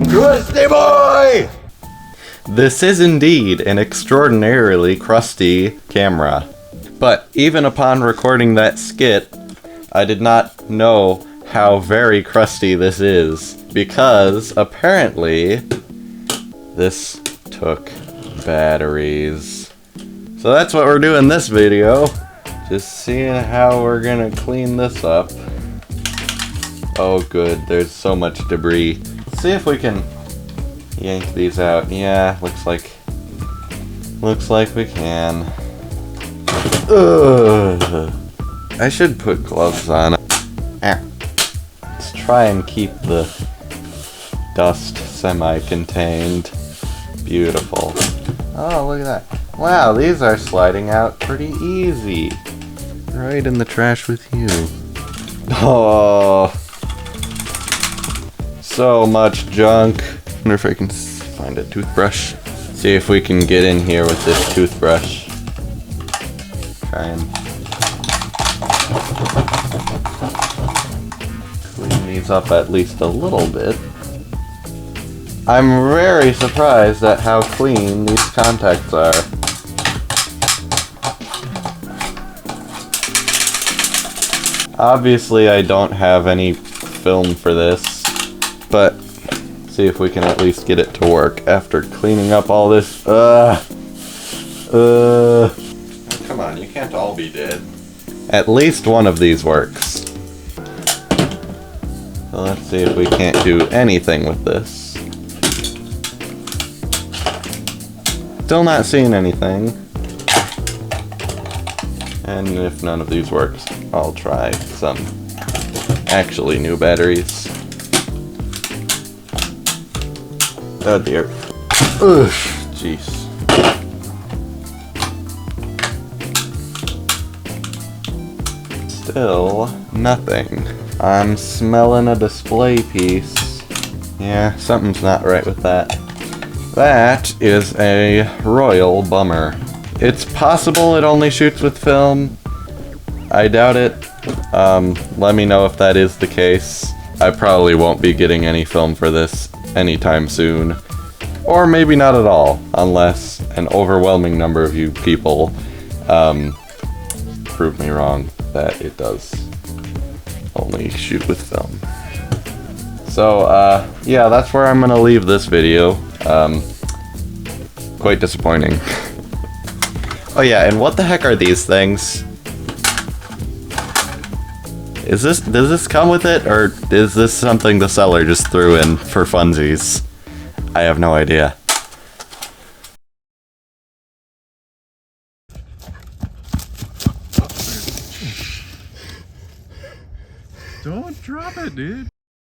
Crusty boy! This is indeed an extraordinarily crusty camera. But even upon recording that skit, I did not know how very crusty this is, because apparently this took batteries. So that's what we're doing this video. Just seeing how we're gonna clean this up. Oh good, there's so much debris. Let's see if we can yank these out. Yeah, looks like we can. Ugh. I should put gloves on. Let's try and keep the dust semi-contained. Beautiful. Oh, look at that. Wow, these are sliding out pretty easy. Right in the trash with you. Oh, so much junk. Wonder if I can find a toothbrush. See if we can get in here with this toothbrush. Try and clean these up at least a little bit. I'm very surprised at how clean these contacts are. Obviously I don't have any film for this, but see if we can at least get it to work after cleaning up all this. Come on, you can't all be dead. At least one of these works. So let's see if we can't do anything with this. Still not seeing anything. And if none of these works, I'll try some actually new batteries. Oh dear. Ugh, jeez. Still nothing. I'm smelling a display piece. Yeah, something's not right with that. That is a royal bummer. It's possible it only shoots with film. I doubt it. Let me know if that is the case. I probably won't be getting any film for this anytime soon. Or maybe not at all, unless an overwhelming number of you people prove me wrong that it does only shoot with film. So, yeah, that's where I'm gonna leave this video. Quite disappointing. Oh yeah, and what the heck are these things? Does this come with it, or is this something the seller just threw in for funsies? I have no idea. Don't drop it, dude.